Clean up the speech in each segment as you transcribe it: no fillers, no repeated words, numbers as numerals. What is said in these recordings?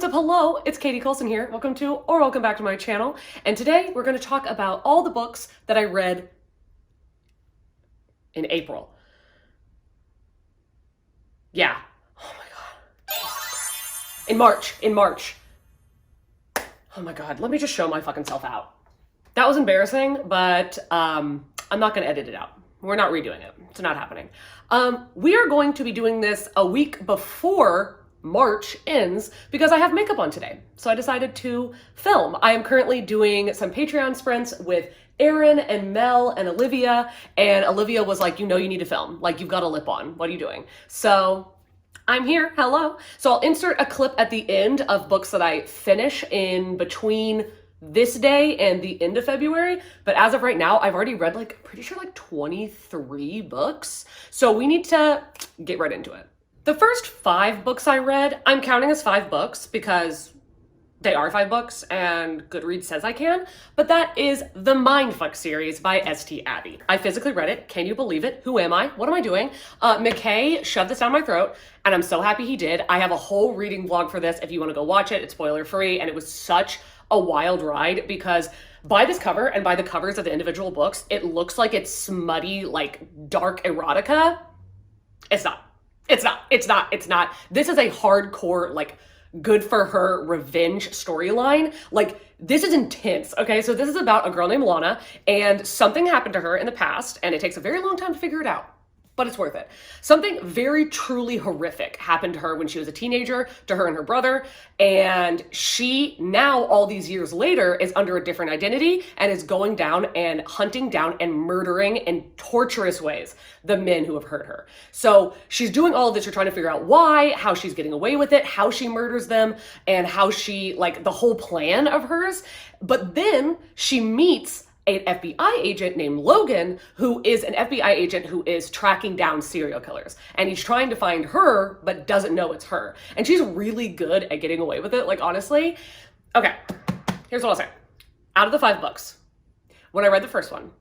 what's up? Hello, it's Katie Colson here. Welcome to, or welcome back to my channel. And today we're going to talk about all the books that I read in April. Yeah. Oh my God. In March. Oh my God. Let me just show my fucking self out. That was embarrassing, but I'm not going to edit it out. We're not redoing it. It's not happening. We are going to be doing this a week before March ends because I have makeup on today. So I decided to film. I am currently doing some Patreon sprints with Aaron and Mel and Olivia. And Olivia was like, you know, you need to film. Like, you've got a lip on. What are you doing? So I'm here. Hello. So I'll insert a clip at the end of books that I finish in between this day and the end of February. But as of right now, I've already read like, pretty sure like 23 books. So we need to get right into it. The first 5 books I read, I'm counting as 5 books because they are 5 books and Goodreads says I can, but that is the Mindfck series by St. Abby. I physically read it. Can you believe it? Who am I? What am I doing? McKay shoved this down my throat and I'm so happy he did. I have a whole reading vlog for this if you want to go watch it. It's spoiler free and it was such a wild ride because by this cover and by the covers of the individual books, it looks like it's smutty, like dark erotica. It's not. It's not. This is a hardcore, like, good for her revenge storyline. Like, this is intense, okay? So this is about a girl named Lana, and something happened to her in the past, and it takes a very long time to figure it out. But it's worth it. Something very truly horrific happened to her when she was a teenager, to her and her brother, and she now, all these years later, is under a different identity and is going down and hunting down and murdering in torturous ways the men who have hurt her. So she's doing all of this, you're trying to figure out why, how she's getting away with it, how she murders them, and how she, like, the whole plan of hers. But then she meets an FBI agent named Logan, who is an FBI agent who is tracking down serial killers. And he's trying to find her, but doesn't know it's her. And she's really good at getting away with it, like, honestly. Okay, here's what I'll say. Out of the 5 books, when I read the first one,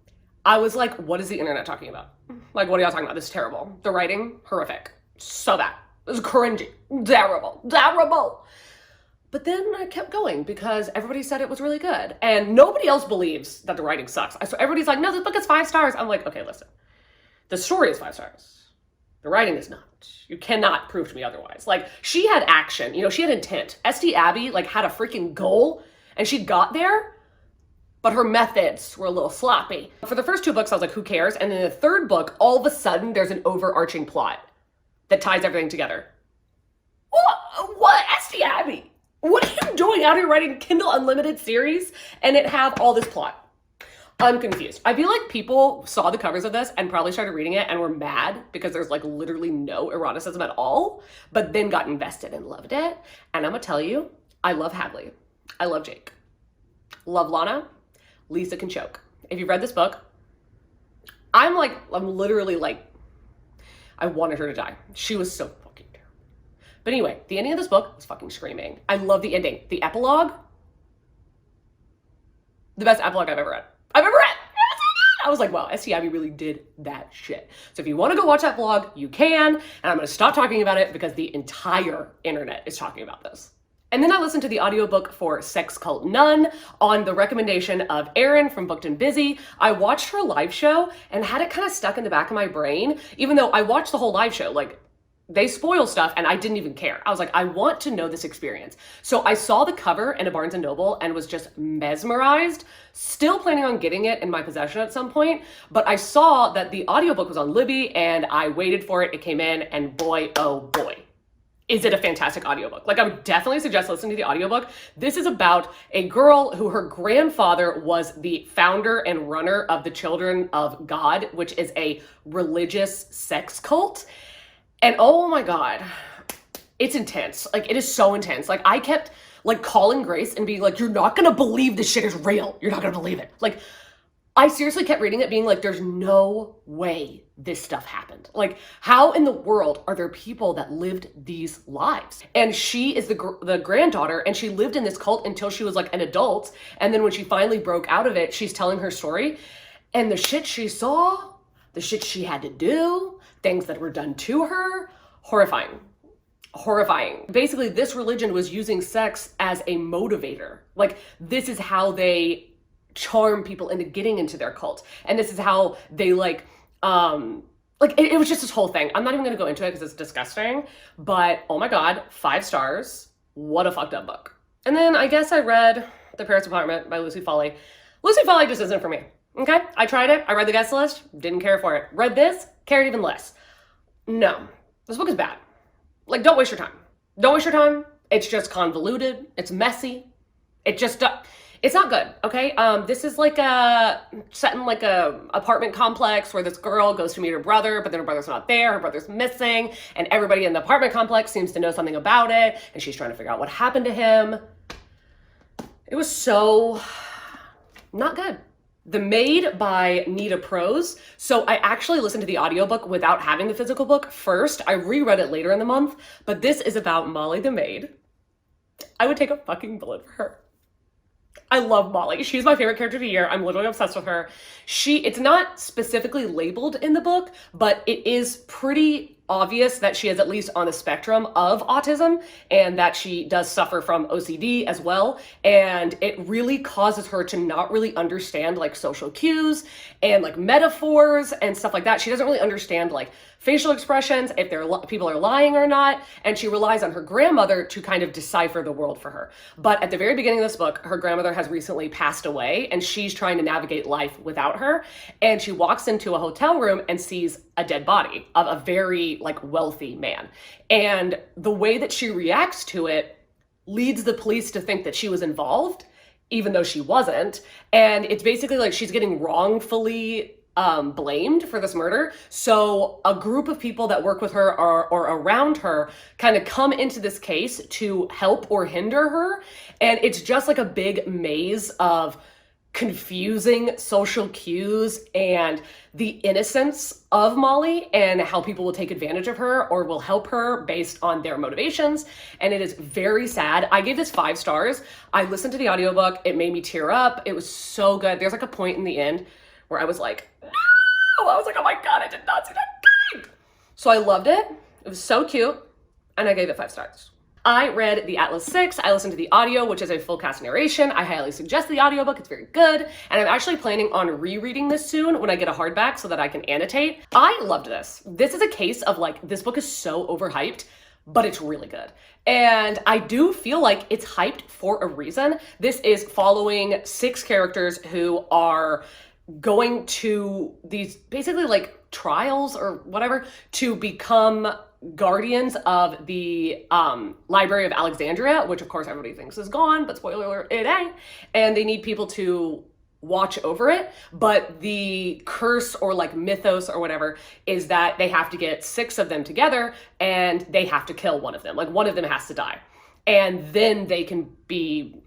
I was like, what is the internet talking about? Like, what are y'all talking about? This is terrible. The writing, horrific. So bad. This is cringy. Terrible. But then I kept going because everybody said it was really good. And nobody else believes that the writing sucks. So everybody's like, no, this book is 5 stars. I'm like, okay, listen. The story is 5 stars. The writing is not. You cannot prove to me otherwise. Like, she had action. You know, she had intent. St. Abby, like, had a freaking goal. And she got there. But her methods were a little sloppy. For the first 2 books, I was like, who cares? And in the 3rd book, all of a sudden, there's an overarching plot that ties everything together. What? St. Abby? What are you doing out here writing Kindle Unlimited series and it have all this plot? I'm confused. I feel like people saw the covers of this and probably started reading it and were mad because there's like literally no eroticism at all, but then got invested and loved it. And I'm gonna tell you, I love Hadley. I love Jake. Love Lana. Lisa can choke. If you've read this book, I'm literally like, I wanted her to die. She was so fucking terrible. But anyway, the ending of this book was fucking screaming. I love the ending. The epilogue, the best epilogue I've ever read. I was like, wow, St. Abby really did that shit. So if you want to go watch that vlog, you can. And I'm going to stop talking about it because the entire internet is talking about this. And then I listened to the audiobook for Sex Cult Nun on the recommendation of Erin from Booked and Busy. I watched her live show and had it kind of stuck in the back of my brain, even though I watched the whole live show. Like, they spoil stuff and I didn't even care. I was like, I want to know this experience. So I saw the cover in a Barnes & Noble and was just mesmerized, still planning on getting it in my possession at some point. But I saw that the audiobook was on Libby and I waited for it. It came in and boy, oh boy, is it a fantastic audiobook. Like, I would definitely suggest listening to the audiobook. This is about a girl who her grandfather was the founder and runner of the Children of God, which is a religious sex cult. And oh my God, it's intense. Like, it is so intense. Like, I kept like calling Grace and being like, you're not gonna believe this shit is real. You're not gonna believe it. Like, I seriously kept reading it being like, there's no way this stuff happened. Like, how in the world are there people that lived these lives? And she is the granddaughter and she lived in this cult until she was like an adult. And then when she finally broke out of it, she's telling her story and the shit she saw, the shit she had to do, things that were done to her, horrifying. horrifying. Basically, this religion was using sex as a motivator. Like, this is how they charm people into getting into their cult. And this is how they it was just this whole thing. I'm not even gonna go into it because it's disgusting, but oh my God, 5 stars. What a fucked up book. And then I guess I read The Paris Apartment by Lucy Foley. Lucy Foley just isn't for me, okay? I tried it, I read the guest list, didn't care for it. Read this, cared even less. No, this book is bad. Like, don't waste your time. Don't waste your time. It's just convoluted, it's messy. It's not good, okay? This is like set in like a apartment complex where this girl goes to meet her brother, but then her brother's not there, her brother's missing, and everybody in the apartment complex seems to know something about it, and she's trying to figure out what happened to him. It was so not good. The Maid by Nita Prose. So I actually listened to the audiobook without having the physical book first. I reread it later in the month, but this is about Molly the maid. I would take a fucking bullet for her. I love Molly. She's my favorite character of the year. I'm literally obsessed with her. It's not specifically labeled in the book, but it is pretty obvious that she is at least on the spectrum of autism and that she does suffer from OCD as well. And it really causes her to not really understand like social cues and like metaphors and stuff like that. She doesn't really understand like facial expressions, if people are lying or not, and she relies on her grandmother to kind of decipher the world for her. But at the very beginning of this book, her grandmother has recently passed away and she's trying to navigate life without her. And she walks into a hotel room and sees a dead body of a very like wealthy man. And the way that she reacts to it leads the police to think that she was involved, even though she wasn't. And it's basically like she's getting wrongfully blamed for this murder. So a group of people that work with her or around her kind of come into this case to help or hinder her. And it's just like a big maze of confusing social cues and the innocence of Molly and how people will take advantage of her or will help her based on their motivations. And it is very sad. I gave this 5 stars. I listened to the audiobook. It made me tear up. It was so good. There's like a point in the end where I was like, no! I was like, oh my God, I did not see that coming. So I loved it. It was so cute. And I gave it 5 stars. I read The Atlas 6. I listened to the audio, which is a full cast narration. I highly suggest the audiobook. It's very good. And I'm actually planning on rereading this soon when I get a hardback so that I can annotate. I loved this. This is a case of like, this book is so overhyped, but it's really good. And I do feel like it's hyped for a reason. This is following 6 characters who are going to these basically like trials or whatever to become guardians of the Library of Alexandria, which of course everybody thinks is gone, but spoiler alert, it ain't. And they need people to watch over it. But the curse or like mythos or whatever is that they have to get 6 of them together and they have to kill one of them. Like one of them has to die. And then they can be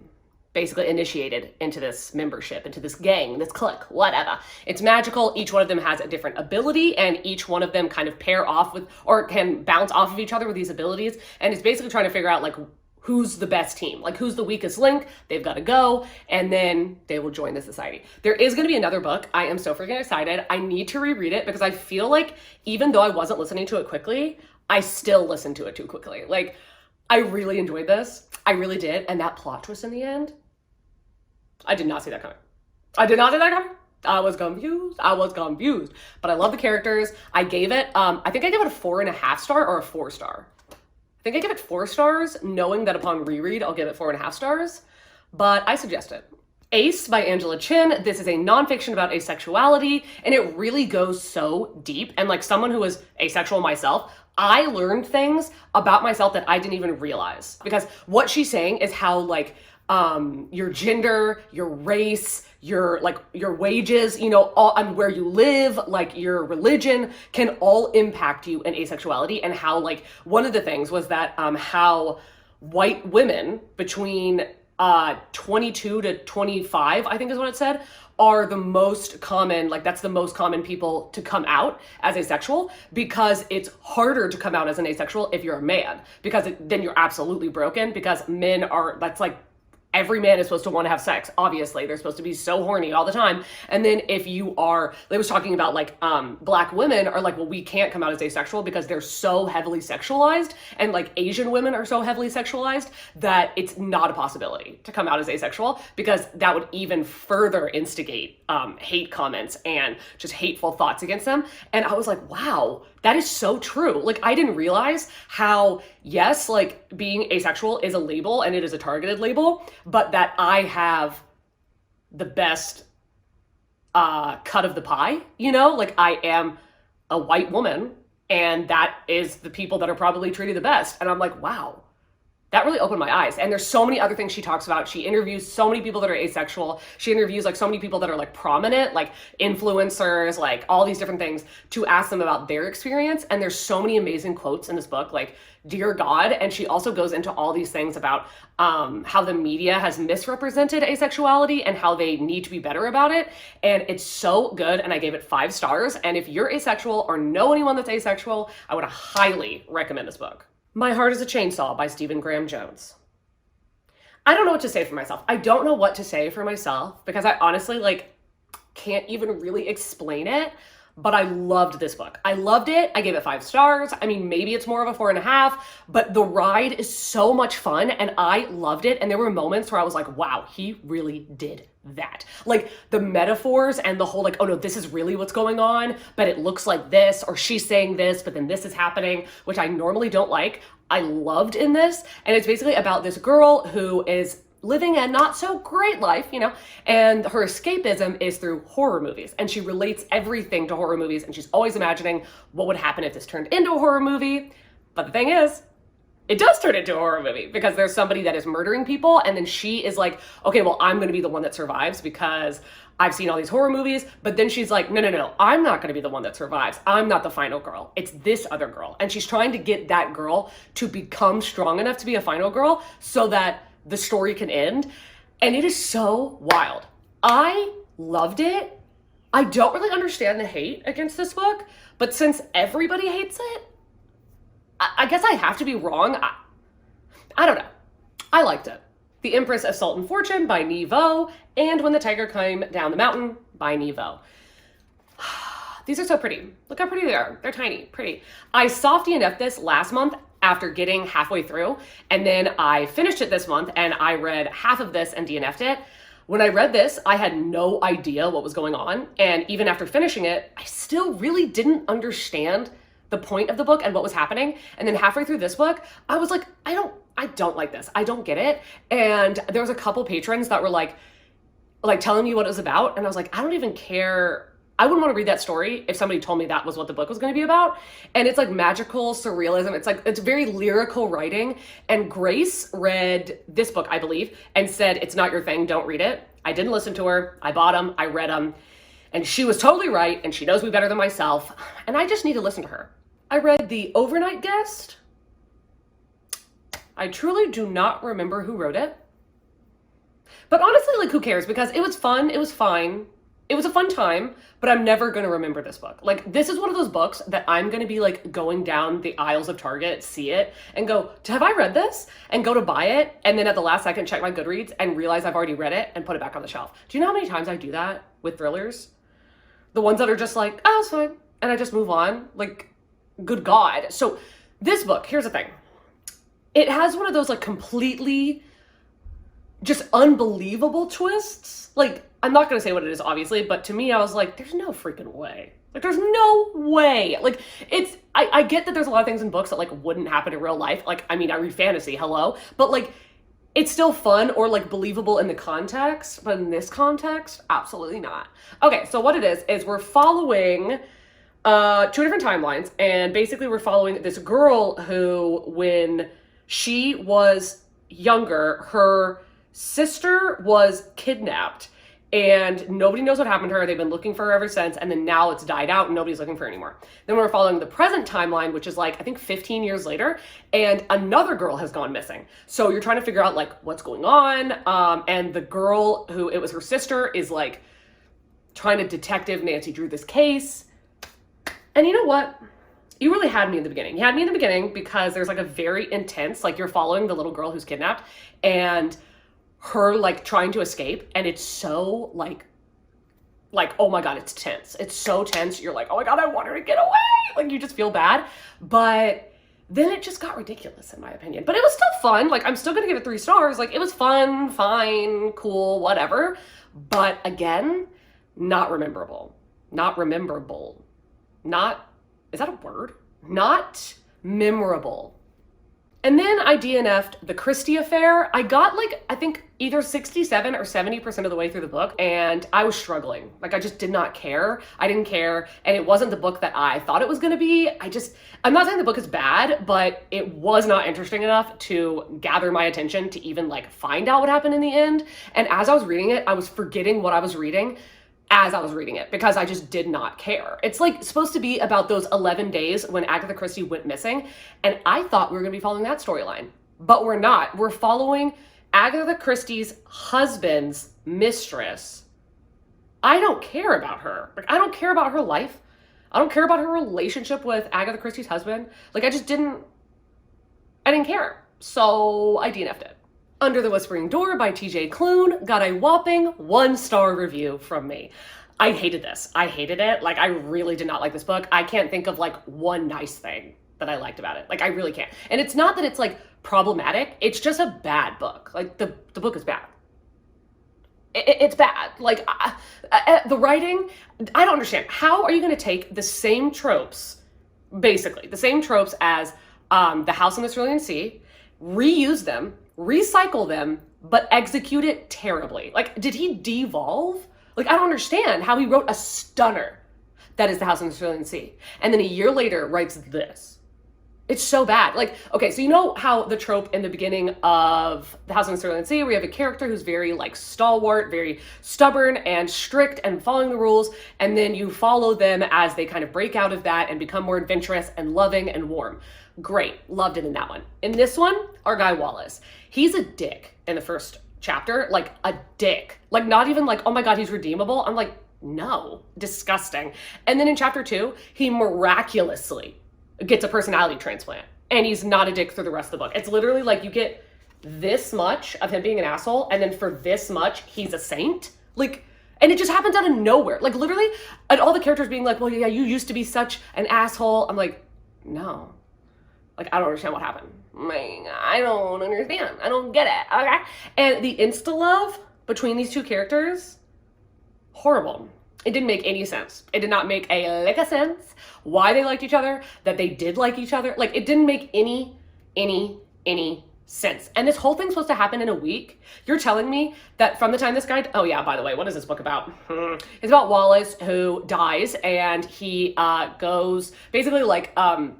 basically initiated into this membership, into this gang, this clique, whatever. It's magical. Each one of them has a different ability and each one of them kind of pair off with, or can bounce off of each other with these abilities. And it's basically trying to figure out like who's the best team, like who's the weakest link. They've got to go and then they will join the society. There is going to be another book. I am so freaking excited. I need to reread it because I feel like even though I wasn't listening to it quickly, I still listened to it too quickly. Like I really enjoyed this. I really did. And that plot twist in the end, I did not see that coming. I did not see that coming. I was confused. But I love the characters. I gave it, I think I gave it a 4.5 star or a 4 star. I think I gave it 4 stars, knowing that upon reread, I'll give it 4.5 stars. But I suggest it. Ace by Angela Chen. This is a nonfiction about asexuality, and it really goes so deep. And like someone who is asexual myself, I learned things about myself that I didn't even realize. Because what she's saying is how like, your gender, your race, your wages, you know, and where you live, like your religion can all impact you in asexuality. And how like one of the things was that how white women between 22 to 25, I think is what it said, are the most common, like that's the most common people to come out as asexual, because it's harder to come out as an asexual if you're a man, because then you're absolutely broken, because men are, that's like every man is supposed to want to have sex. Obviously, they're supposed to be so horny all the time. And then if you are, they was talking about like black women are like, well, we can't come out as asexual because they're so heavily sexualized, and like Asian women are so heavily sexualized that it's not a possibility to come out as asexual, because that would even further instigate hate comments and just hateful thoughts against them. And I was like, wow, that is so true. Like, I didn't realize how, yes, like being asexual is a label and it is a targeted label, but that I have the best cut of the pie, you know? Like, I am a white woman, and that is the people that are probably treated the best. And I'm like, wow, that really opened my eyes. And there's so many other things she talks about. She interviews so many people that are asexual. She interviews like so many people that are like prominent, like influencers, like all these different things, to ask them about their experience. And there's so many amazing quotes in this book, like, dear God. And she also goes into all these things about how the media has misrepresented asexuality and how they need to be better about it. And it's so good. And I gave it 5 stars. And if you're asexual or know anyone that's asexual, I would highly recommend this book. My Heart is a Chainsaw by Stephen Graham Jones. I don't know what to say for myself. I don't know what to say for myself because I honestly like can't even really explain it, but I loved this book. I loved it. I gave it 5 stars. I mean, maybe it's more of a 4.5, but the ride is so much fun and I loved it. And there were moments where I was like, wow, he really did that. Like the metaphors and the whole like, oh no, this is really what's going on, but it looks like this, or she's saying this, but then this is happening, which I normally don't like. I loved in this. And it's basically about this girl who is living a not so great life, you know, and her escapism is through horror movies. And she relates everything to horror movies. And she's always imagining what would happen if this turned into a horror movie. But the thing is, it does turn into a horror movie because there's somebody that is murdering people. And then she is like, okay, well, I'm going to be the one that survives because I've seen all these horror movies. But then she's like, no, I'm not going to be the one that survives. I'm not the final girl. It's this other girl. And she's trying to get that girl to become strong enough to be a final girl so that the story can end. And it is so wild. I loved it. I don't really understand the hate against this book, but since everybody hates it, I guess I have to be wrong. I don't know. I liked it. The Empress of Sultan Fortune by Nghi Vo, and When the Tiger Came Down the Mountain by Nghi Vo. These are so pretty. Look how pretty they are. They're tiny, pretty. I soft DNF'd this last month after getting halfway through, and then I finished it this month and I read half of this and DNF'd it. When I read this, I had no idea what was going on, and even after finishing it, I still really didn't understand the point of the book and what was happening. And then halfway through this book, I was like, I don't like this. I don't get it. And there was a couple patrons that were like telling me what it was about, and I was like, I don't even care. I wouldn't want to read that story if somebody told me that was what the book was going to be about. And it's like magical surrealism. It's very lyrical writing. And Grace read this book, I believe, and said, it's not your thing, don't read it. I didn't listen to her. I bought them, I read them, and she was totally right, and she knows me better than myself, and I just need to listen to her. I read The Overnight Guest. I truly do not remember who wrote it. But honestly, like, who cares? Because it was fun, it was fine. It was a fun time, but I'm never going to remember this book. Like, this is one of those books that I'm going to be like going down the aisles of Target, see it, and go, have I read this? And go to buy it, and then at the last second check my Goodreads and realize I've already read it and put it back on the shelf. Do you know how many times I do that with thrillers? The ones that are just like, oh, it's fine, and I just move on. Like, good God. So this book, here's the thing. It has one of those like completely just unbelievable twists. Like, I'm not going to say what it is, obviously, but to me, I was like, there's no freaking way. Like, there's no way. Like, I get that there's a lot of things in books that like wouldn't happen in real life. Like, I mean, I read fantasy, hello, but like, it's still fun or like believable in the context, but in this context, absolutely not. Okay, so what it is we're following 2 different timelines, and basically we're following this girl who, when she was younger, her sister was kidnapped, and nobody knows what happened to her. They've been looking for her ever since, and then now it's died out and nobody's looking for her anymore. Then we're following the present timeline, which is like, I think 15 years later, and another girl has gone missing. So you're trying to figure out like what's going on, and the girl who, it was her sister, is like trying to detective Nancy Drew this case. And you know what? You really had me in the beginning. You had me in the beginning because there's like a very intense, like, you're following the little girl who's kidnapped, and her like trying to escape, and it's so like, oh my God, it's tense. It's so tense. You're like, oh my God, I want her to get away. Like you just feel bad. But then it just got ridiculous in my opinion. But it was still fun. Like I'm still gonna give it 3 stars. Like it was fun, fine, cool, whatever. But again, not rememberable. Not rememberable. Not, is that a word? Not memorable. And then I DNF'd the Christie Affair. I got like, I think either 67 or 70% of the way through the book, and I was struggling. Like I just did not care. I didn't care, and it wasn't the book that I thought it was gonna be. I'm not saying the book is bad, but it was not interesting enough to gather my attention to even like find out what happened in the end. And as I was reading it, I was forgetting what I was reading as I was reading it because I just did not care. It's like supposed to be about those 11 days when Agatha Christie went missing, and I thought we were gonna be following that storyline, but we're not. We're following Agatha Christie's husband's mistress. I don't care about her. Like I don't care about her life. I don't care about her relationship with Agatha Christie's husband. Like I didn't care. So I DNF'd it. Under the Whispering Door by TJ Klune got a whopping 1-star review from me. I hated this. I hated it. Like, I really did not like this book. I can't think of like one nice thing that I liked about it. Like, I really can't. And it's not that it's like problematic. It's just a bad book. Like, the book is bad. It's bad. Like, the writing, I don't understand. How are you going to take the same tropes, basically, the same tropes as The House on the Cerulean Sea, reuse them, recycle them, but execute it terribly? Like, did he devolve? Like, I don't understand how he wrote a stunner that is The House on the Cerulean Sea, and then a year later writes this. It's so bad. Like, okay, so you know how the trope in the beginning of The House on the Cerulean Sea, where you have a character who's very like stalwart, very stubborn and strict and following the rules, and then you follow them as they kind of break out of that and become more adventurous and loving and warm. Great, loved it in that one. In this one, our guy Wallace, he's a dick in the first chapter, like a dick. Like not even like, oh my God, he's redeemable. I'm like, no, disgusting. And then in chapter 2, he miraculously gets a personality transplant, and he's not a dick through the rest of the book. It's literally like you get this much of him being an asshole, and then for this much, he's a saint. Like, and it just happens out of nowhere. Like literally, and all the characters being like, well, yeah, you used to be such an asshole. I'm like, no. Like, I don't understand what happened. Like, I don't understand. I don't get it. Okay. And the insta-love between these two characters, horrible. It didn't make any sense. It did not make a lick of sense why they liked each other, that they did like each other. Like, it didn't make any sense. And this whole thing's supposed to happen in a week. You're telling me that from the time this guy, oh yeah, by the way, what is this book about? It's about Wallace who dies, and he goes basically like, I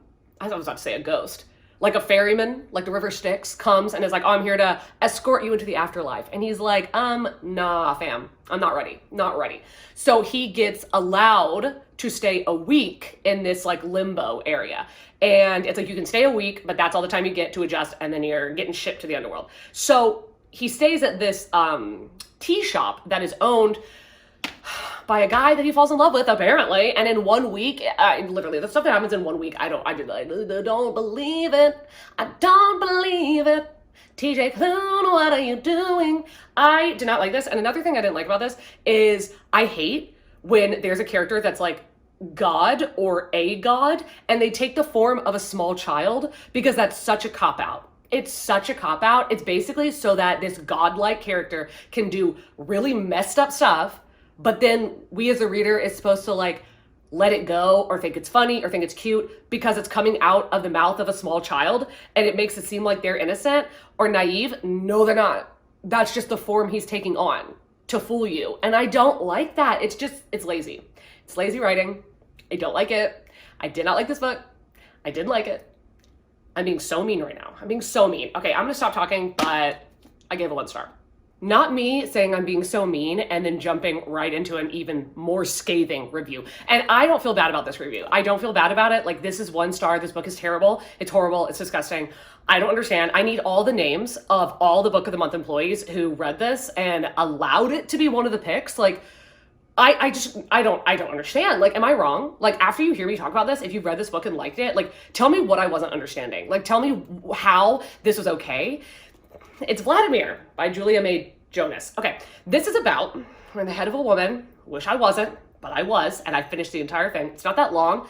was about to say a ghost. Like a ferryman, like the river Styx, comes and is like, oh, I'm here to escort you into the afterlife. And he's like, nah, fam, I'm not ready, not ready. So he gets allowed to stay a week in this like limbo area. And it's like, you can stay a week, but that's all the time you get to adjust, and then you're getting shipped to the underworld. So he stays at this tea shop that is owned by a guy that he falls in love with, apparently. And in 1 week, literally the stuff that happens in 1 week, I don't believe it. I don't believe it. TJ Klune, what are you doing? I did not like this. And another thing I didn't like about this is I hate when there's a character that's like God or a god, and they take the form of a small child, because that's such a cop-out. It's such a cop-out. It's basically so that this godlike character can do really messed up stuff, but then we as a reader is supposed to like let it go, or think it's funny, or think it's cute because it's coming out of the mouth of a small child, and it makes it seem like they're innocent or naive. No, they're not. That's just the form he's taking on to fool you. And I don't like that. It's lazy. It's lazy writing. I don't like it. I did not like this book. I didn't like it. I'm being so mean right now. I'm being so mean. Okay, I'm gonna stop talking, but I gave it 1 star. Not me saying I'm being so mean and then jumping right into an even more scathing review. And I don't feel bad about this review. I don't feel bad about it. Like, this is 1 star. This book is terrible. It's horrible. It's disgusting. I don't understand. I need all the names of all the Book of the Month employees who read this and allowed it to be one of the picks. Like, I don't understand. Like, am I wrong? Like, after you hear me talk about this, if you've read this book and liked it, like, tell me what I wasn't understanding. Like, tell me how this was okay. It's Vladimir by Julia May Jonas. Okay, this is about, we're in the head of a woman, wish I wasn't, but I was, and I finished the entire thing. It's not that long.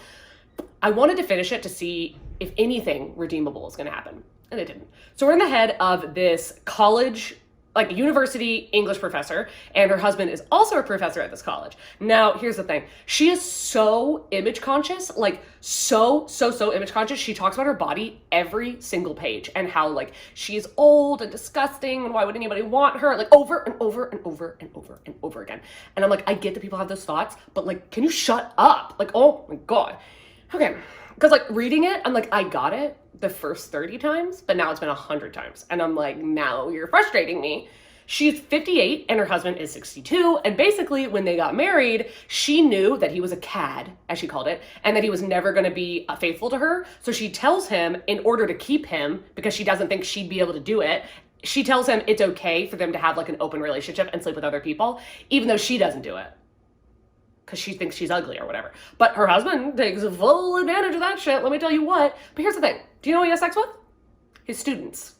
I wanted to finish it to see if anything redeemable is going to happen, and it didn't. So we're in the head of this college, like university English professor, and her husband is also a professor at this college. Now, here's the thing. She is so image conscious, like so image conscious. She talks about her body every single page and how like she is old and disgusting and why would anybody want her, like over and over and over and over and over again. And I'm like, I get that people have those thoughts, but like, can you shut up? Like, oh my God. Okay. Because like reading it, I'm like, I got it the first 30 times, but now it's been 100 times. And I'm like, now you're frustrating me. She's 58 and her husband is 62. And basically when they got married, she knew that he was a cad, as she called it, and that he was never going to be faithful to her. So she tells him in order to keep him, because she doesn't think she'd be able to do it, she tells him it's okay for them to have like an open relationship and sleep with other people, even though she doesn't do it. Because she thinks she's ugly or whatever. But her husband takes full advantage of that shit, let me tell you what. But here's the thing. Do you know who he has sex with? His students.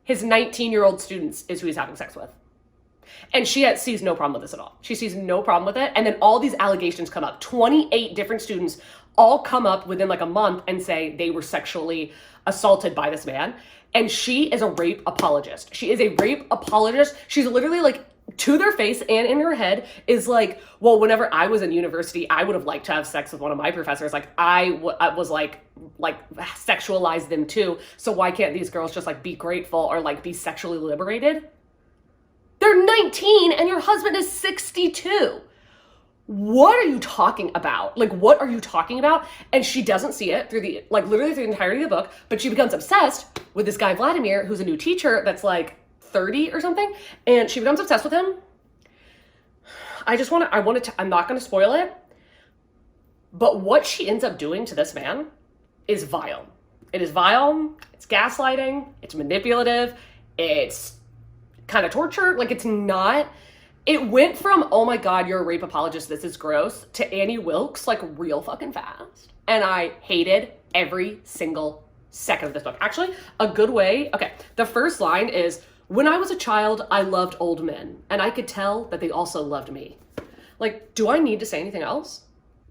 His 19-year-old students is who he's having sex with. And she sees no problem with this at all. She sees no problem with it. And then all these allegations come up. 28 different students all come up within like a month and say they were sexually assaulted by this man. And she is a rape apologist. She is a rape apologist. She's literally like, to their face and in her head is like, well, whenever I was in university, I would have liked to have sex with one of my professors. Like I was like sexualized them too. So why can't these girls just like be grateful or like be sexually liberated? They're 19 and your husband is 62. What are you talking about? Like, what are you talking about? And she doesn't see it through the, like literally through the entirety of the book, but she becomes obsessed with this guy, Vladimir, who's a new teacher that's like 30 or something, and she becomes obsessed with him. I'm not going to spoil it, but what she ends up doing to this man is vile. It is vile, it's gaslighting, it's manipulative, it's kind of torture. Like it went from, oh my God, you're a rape apologist, this is gross, to Annie Wilkes, like real fucking fast. And I hated every single second of this book. Actually, a good way, okay, the first line is, when I was a child, I loved old men, and I could tell that they also loved me. Like, do I need to say anything else?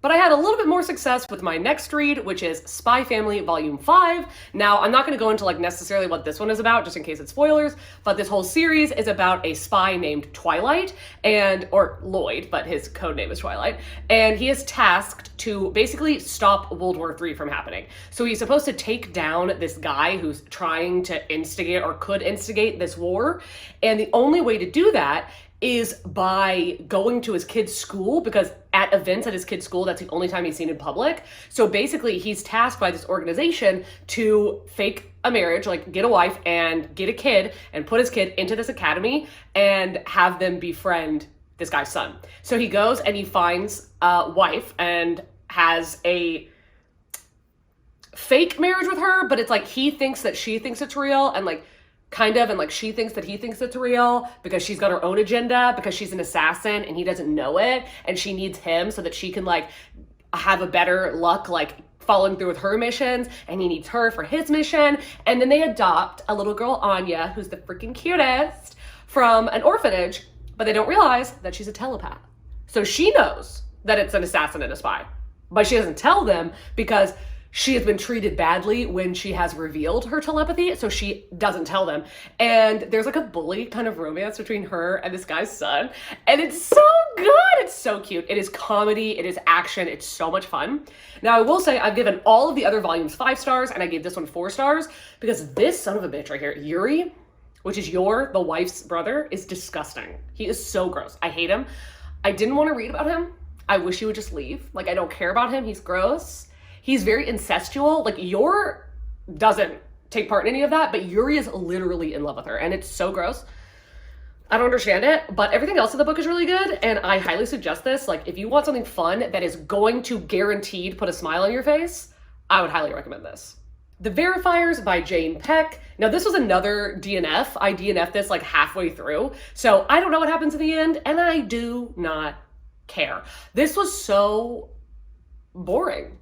But I had a little bit more success with my next read, which is Spy Family Volume 5. Now, I'm not going to go into like necessarily what this one is about, just in case it's spoilers, but this whole series is about a spy named Twilight, or Lloyd, but his code name is Twilight, and he is tasked to basically stop World War III from happening. So he's supposed to take down this guy who's trying to instigate or could instigate this war, and the only way to do that is by going to his kid's school, because at events at his kid's school, that's the only time he's seen in public. So basically he's tasked by this organization to fake a marriage, like get a wife and get a kid and put his kid into this academy and have them befriend this guy's son. So he goes and he finds a wife and has a fake marriage with her, but it's like he thinks that she thinks it's real, and like kind of, and like she thinks that he thinks it's real because she's got her own agenda, because she's an assassin and he doesn't know it, and she needs him so that she can like have a better luck like following through with her missions, and he needs her for his mission. And then they adopt a little girl, Anya, who's the freaking cutest, from an orphanage, but they don't realize that she's a telepath. So she knows that it's an assassin and a spy, but she doesn't tell them because she has been treated badly when she has revealed her telepathy, so she doesn't tell them. And there's like a bully kind of romance between her and this guy's son, and it's so good. It's so cute. It is comedy, it is action, it's so much fun. Now, I will say I've given all of the other volumes 5 stars, and I gave this one 4 stars because this son of a bitch right here, Yuri, which is the wife's brother, is disgusting. He is so gross. I hate him. I didn't want to read about him. I wish he would just leave. Like, I don't care about him. He's gross. He's very incestual. Like, Yor doesn't take part in any of that, but Yuri is literally in love with her, and it's so gross. I don't understand it, but everything else in the book is really good, and I highly suggest this. Like, if you want something fun that is going to guaranteed put a smile on your face, I would highly recommend this. The Verifiers by Jane Peck. Now, this was another DNF. I DNF'd this like halfway through, so I don't know what happens at the end, and I do not care. This was so boring.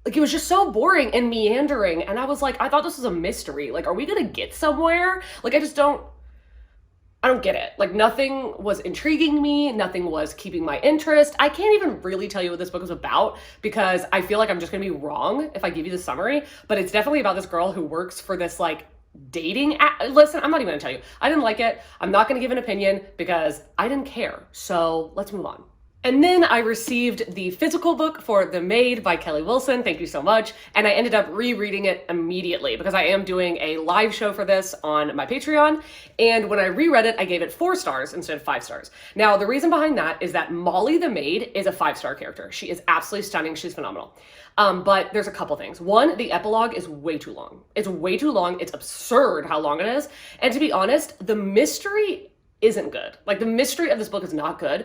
like, it was just so boring and meandering. And I was like, I thought this was a mystery. Like, are we gonna get somewhere? Like, I don't get it. Like, nothing was intriguing me. Nothing was keeping my interest. I can't even really tell you what this book is about because I feel like I'm just gonna be wrong if I give you the summary, but it's definitely about this girl who works for this, like, dating listen, I'm not even gonna tell you. I didn't like it. I'm not gonna give an opinion because I didn't care. So let's move on. And then I received the physical book for The Maid by Kelly Wilson. Thank you so much. And I ended up rereading it immediately because I am doing a live show for this on my Patreon. And when I reread it, I gave it 4 stars instead of 5 stars. Now, the reason behind that is that Molly the Maid is a 5-star character. She is absolutely stunning. She's phenomenal. But there's a couple things. One, the epilogue is way too long. It's way too long. It's absurd how long it is. And to be honest, the mystery isn't good. Like, the mystery of this book is not good.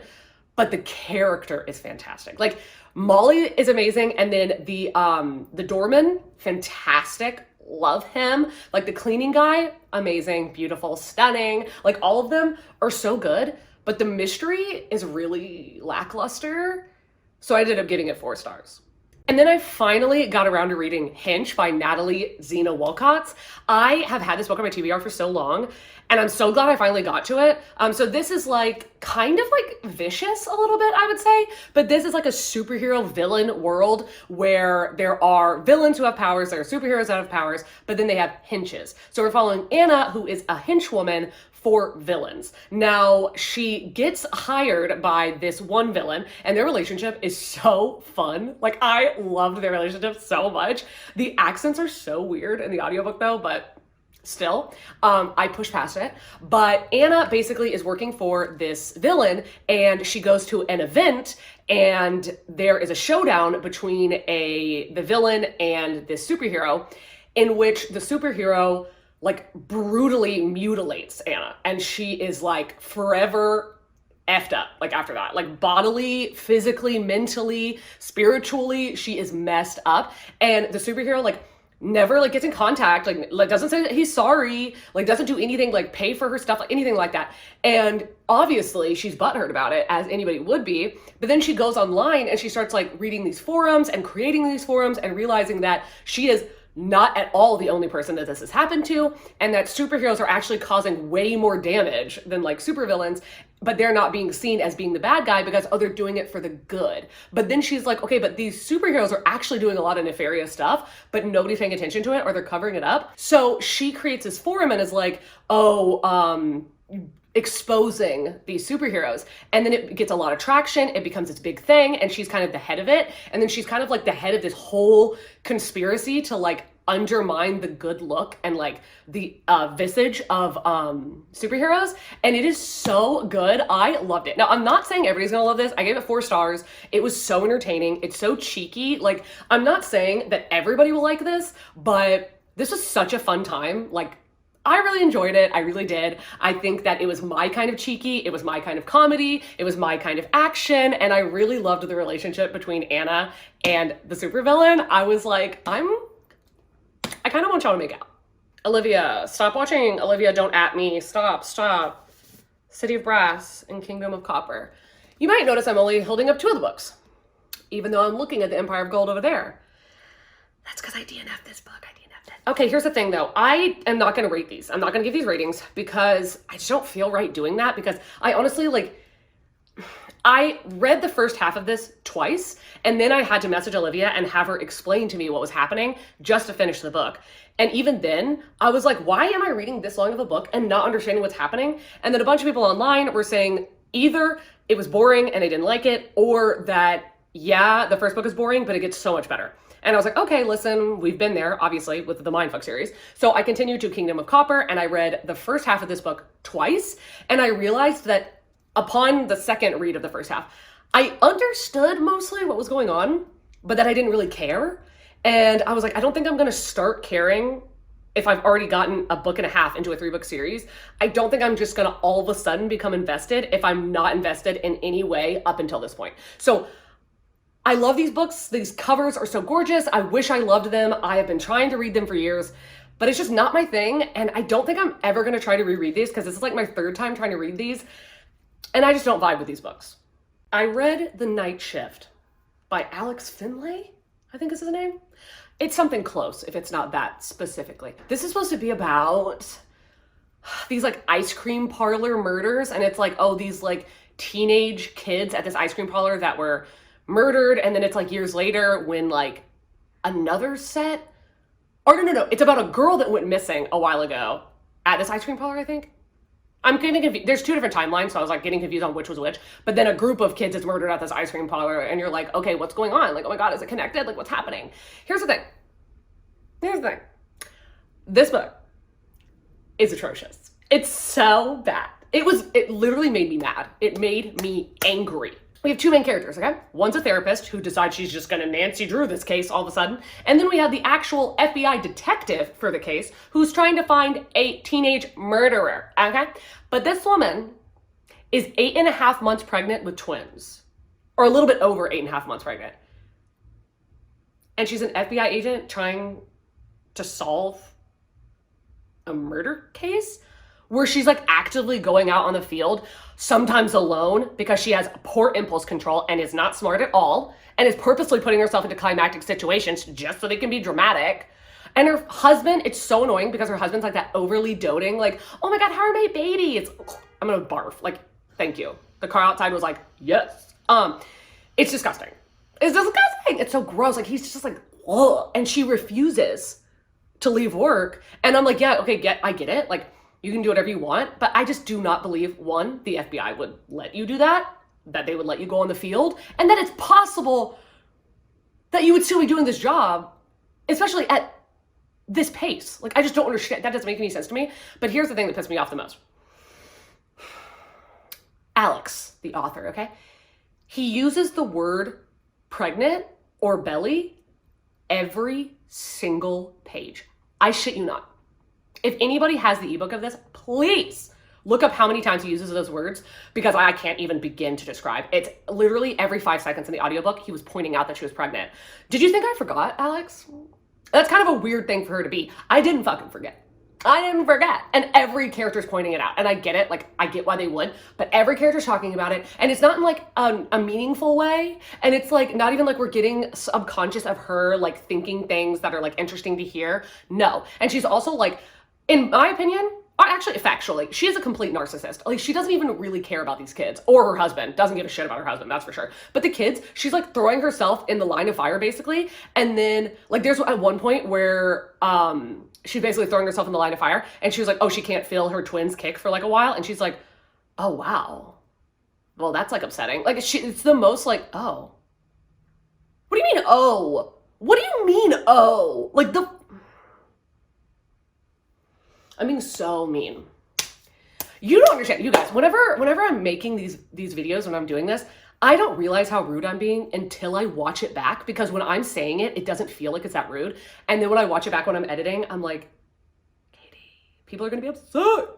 But the character is fantastic. Like, Molly is amazing, and then the doorman, fantastic, love him. Like, the cleaning guy, amazing, beautiful, stunning. Like, all of them are so good, but the mystery is really lackluster. So I ended up giving it 4 stars. And then I finally got around to reading Hench by Natalie, Zina, Walschots. I have had this book on my TBR for so long, and I'm so glad I finally got to it. So this is like kind of like vicious a little bit, I would say, but this is like a superhero villain world where there are villains who have powers, there are superheroes that have powers, but then they have henches. So we're following Anna, who is a henchwoman for villains. Now, she gets hired by this one villain, and their relationship is so fun. Like, I loved their relationship so much. The accents are so weird in the audiobook though, but still, I pushed past it. But Anna basically is working for this villain, and she goes to an event, and there is a showdown between the villain and this superhero, in which the superhero like brutally mutilates Anna, and she is like forever effed up, like after that, like bodily, physically, mentally, spiritually, she is messed up. And the superhero like never like gets in contact, like doesn't say that he's sorry, like doesn't do anything, like pay for her stuff, like anything like that. And obviously she's butthurt about it, as anybody would be. But then she goes online and she starts like reading these forums and creating these forums and realizing that she is not at all the only person that this has happened to, and that superheroes are actually causing way more damage than like supervillains, but they're not being seen as being the bad guy because, oh, they're doing it for the good. But then she's like, okay, but these superheroes are actually doing a lot of nefarious stuff, but nobody's paying attention to it, or they're covering it up. So she creates this forum and is like, exposing these superheroes, and then it gets a lot of traction, it becomes this big thing, and she's kind of the head of it, and then she's kind of like the head of this whole conspiracy to like undermine the good look and like the visage of superheroes, and it is so good. I loved it. Now, I'm not saying everybody's gonna love this. I gave it 4 stars. It was so entertaining. It's so cheeky. Like, I'm not saying that everybody will like this, but this was such a fun time. Like, I really enjoyed it. I really did. I think that it was my kind of cheeky. It was my kind of comedy. It was my kind of action. And I really loved the relationship between Anna and the supervillain. I was like, I kind of want y'all to make out. Olivia, stop watching. Olivia, don't at me. Stop. City of Brass and Kingdom of Copper. You might notice I'm only holding up 2 of the books, even though I'm looking at the Empire of Gold over there. That's because I DNF'd this book. Okay, here's the thing though. I am not going to rate these. I'm not going to give these ratings because I just don't feel right doing that, because I honestly, like, I read the first half of this twice, and then I had to message Olivia and have her explain to me what was happening just to finish the book. And even then, I was like, why am I reading this long of a book and not understanding what's happening? And then a bunch of people online were saying either it was boring and I didn't like it, or that, yeah, the first book is boring, but it gets so much better. And I was like, okay, listen, we've been there, obviously, with the Mindfck series. So I continued to Kingdom of Copper, and I read the first half of this book twice, and I realized that upon the second read of the first half, I understood mostly what was going on, but that I didn't really care. And I was like, I don't think I'm gonna start caring if I've already gotten a book and a half into a 3-book series. I don't think I'm just gonna all of a sudden become invested if I'm not invested in any way up until this point. So I love these books. These covers are so gorgeous. I wish I loved them. I have been trying to read them for years, but it's just not my thing. And I don't think I'm ever going to try to reread these, because this is like my 3rd time trying to read these, and I just don't vibe with these books. I read The Night Shift by Alex Finlay. I think is his name. It's something close if it's not that specifically. This is supposed to be about these like ice cream parlor murders, and it's like, oh, these like teenage kids at this ice cream parlor that were murdered, and then it's like years later when like another set, or no, it's about a girl that went missing a while ago at this ice cream parlor, I think. I'm getting confused. There's two different timelines, so I was like getting confused on which was which. But then a group of kids is murdered at this ice cream parlor, and you're like, okay, what's going on? Like, oh my God, is it connected? Like, what's happening? Here's the thing. This book is atrocious. It's so bad. It literally made me mad. It made me angry. We have two main characters, okay? One's a therapist who decides she's just gonna Nancy Drew this case all of a sudden. And then we have the actual FBI detective for the case who's trying to find a teenage murderer, okay? But this woman is 8.5 months pregnant with twins, or a little bit over 8.5 months pregnant. And she's an FBI agent trying to solve a murder case where she's like actively going out on the field, sometimes alone, because she has poor impulse control and is not smart at all, and is purposely putting herself into climactic situations just so they can be dramatic. And her husband, it's so annoying because her husband's like that overly doting, like, oh my God, how are my babies? I'm gonna barf, like, thank you. The car outside was like, yes. It's disgusting. It's disgusting. It's so gross. Like, he's just like, ugh. And she refuses to leave work. And I'm like, yeah, okay, I get it. Like, you can do whatever you want, but I just do not believe, one, the FBI would let you do that they would let you go on the field, and that it's possible that you would still be doing this job, especially at this pace. Like, I just don't understand. That doesn't make any sense to me. But here's the thing that pissed me off the most. Alex, the author, okay? He uses the word pregnant or belly every single page. I shit you not. If anybody has the ebook of this, please look up how many times he uses those words, because I can't even begin to describe. It's literally every 5 seconds in the audiobook, he was pointing out that she was pregnant. Did you think I forgot, Alex? That's kind of a weird thing for her to be. I didn't fucking forget. I didn't forget. And every character's pointing it out. And I get it. Like, I get why they would. But every character's talking about it. And it's not in, like, a meaningful way. And it's, like, not even, like, we're getting subconscious of her, like, thinking things that are, like, interesting to hear. No. And she's also, like, in my opinion, or actually, factually, she is a complete narcissist. Like, she doesn't even really care about these kids. Or her husband. Doesn't give a shit about her husband, that's for sure. But the kids, she's, like, throwing herself in the line of fire, basically. And then, like, there's at one point where, she's basically throwing herself in the line of fire, and she was like, oh, she can't feel her twins kick for like a while, and she's like, oh wow, well that's like upsetting. Like, it's the most like, oh, what do you mean oh, what do you mean oh, like I'm being so mean. You don't understand, you guys, whenever I'm making these videos, when I'm doing this, I don't realize how rude I'm being until I watch it back, because when I'm saying it, it doesn't feel like it's that rude. And then when I watch it back when I'm editing, I'm like, Katie, people are gonna be upset.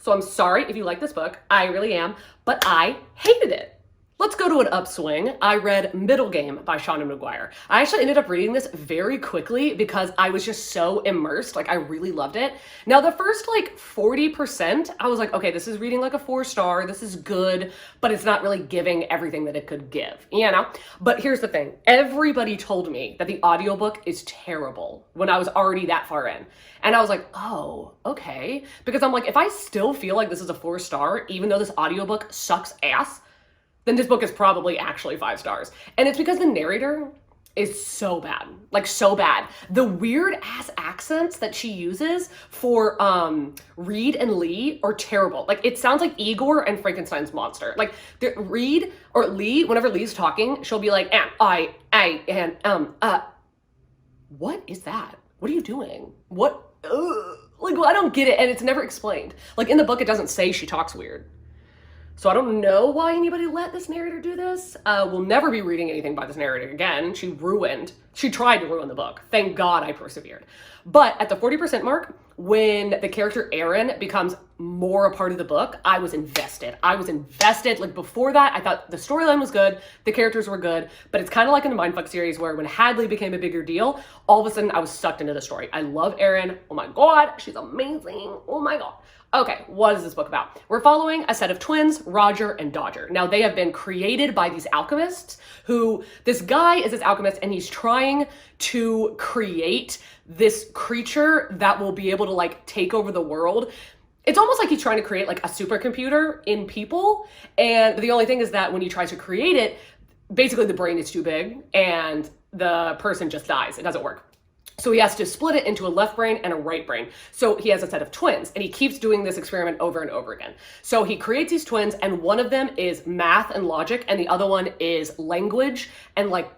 So I'm sorry if you like this book, I really am, but I hated it. Let's go to an upswing. I read Middlegame by Seanan McGuire. I actually ended up reading this very quickly because I was just so immersed. Like, I really loved it. Now, the first like 40%, I was like, okay, this is reading like a 4-star. This is good, but it's not really giving everything that it could give, you know? But here's the thing. Everybody told me that the audiobook is terrible when I was already that far in. And I was like, oh, okay. Because I'm like, if I still feel like this is a 4-star, even though this audiobook sucks ass, then this book is probably actually 5 stars. And it's because the narrator is so bad. Like, so bad. The weird ass accents that she uses for Reed and Lee are terrible. Like, it sounds like Igor and Frankenstein's monster. Like, Reed or Lee, whenever Lee's talking, she'll be like, what is that? What are you doing? What? Like, well, I don't get it. And it's never explained. Like, in the book, it doesn't say she talks weird. So I don't know why anybody let this narrator do this. We'll never be reading anything by this narrator again. She tried to ruin the book. Thank God I persevered. But at the 40% mark, when the character Aaron becomes more a part of the book, I was invested. Like before that, I thought the storyline was good, the characters were good, but it's kind of like in the Mindfck series where when Hadley became a bigger deal, all of a sudden I was sucked into the story. I love Erin. Oh my God, she's amazing. Oh my God. Okay, what is this book about? We're following a set of twins, Roger and Dodger. Now, they have been created by these alchemists who, this guy is this alchemist and he's trying to create this creature that will be able to like take over the world. It's almost like he's trying to create like a supercomputer in people. And the only thing is that when he tries to create it, basically the brain is too big and the person just dies. It doesn't work. So he has to split it into a left brain and a right brain. So he has a set of twins and he keeps doing this experiment over and over again. So he creates these twins and one of them is math and logic and the other one is language and like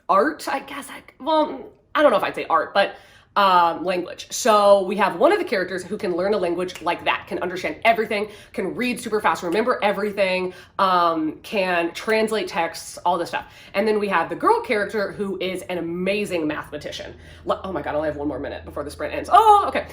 art, I guess. Well, I don't know if I'd say art, but language. So we have one of the characters who can learn a language like that, can understand everything, can read super fast, remember everything, can translate texts, all this stuff. And then we have the girl character who is an amazing mathematician. Oh my God, I only have 1 more minute before the sprint ends. Oh, okay.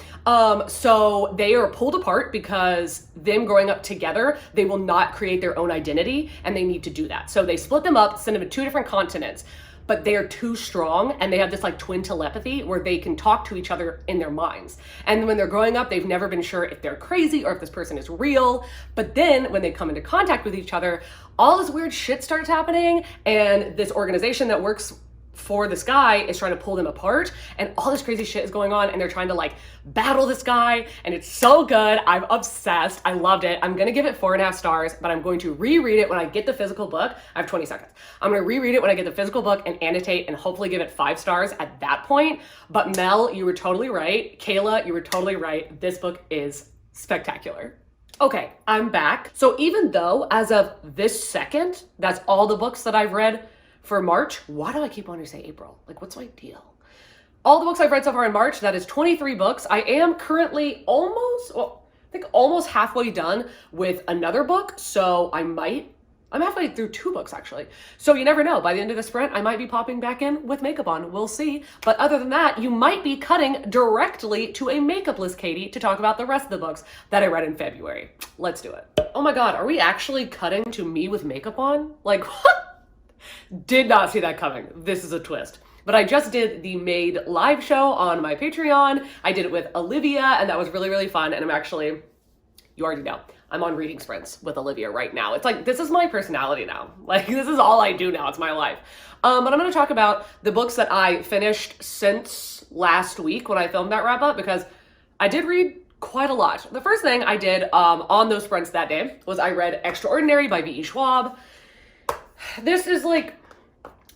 So they are pulled apart because them growing up together, they will not create their own identity and they need to do that. So they split them up, send them to 2 different continents. But they are too strong and they have this like twin telepathy where they can talk to each other in their minds. And when they're growing up, they've never been sure if they're crazy or if this person is real. But then when they come into contact with each other, all this weird shit starts happening and this organization that works for this guy is trying to pull them apart and all this crazy shit is going on and they're trying to like battle this guy and it's so good. I'm obsessed. I loved it. I'm gonna give it 4.5 stars, but I'm going to reread it when I get the physical book. I have 20 seconds. I'm gonna reread it when I get the physical book and annotate and hopefully give it 5 stars at that point. But Mel, you were totally right. Kayla, you were totally right. This book is spectacular. Okay, I'm back. So even though as of this second, that's all the books that I've read for March, why do I keep wanting to say April? Like, what's my deal? All the books I've read so far in March, that is 23 books. I am currently almost halfway done with another book. So I'm halfway through 2 books actually. So you never know. By the end of the sprint, I might be popping back in with makeup on. We'll see. But other than that, you might be cutting directly to a makeupless Katie to talk about the rest of the books that I read in February. Let's do it. Oh my God, are we actually cutting to me with makeup on? Like, what? Did not see that coming. This is a twist. But I just did the Maid live show on my Patreon. I did it with Olivia and that was really, really fun. And I'm actually, you already know, I'm on reading sprints with Olivia right now. It's like, this is my personality now. Like, this is all I do now. It's my life. But I'm going to talk about the books that I finished since last week when I filmed that wrap up because I did read quite a lot. The first thing I did on those sprints that day was I read Extraordinary by V.E. Schwab. This is like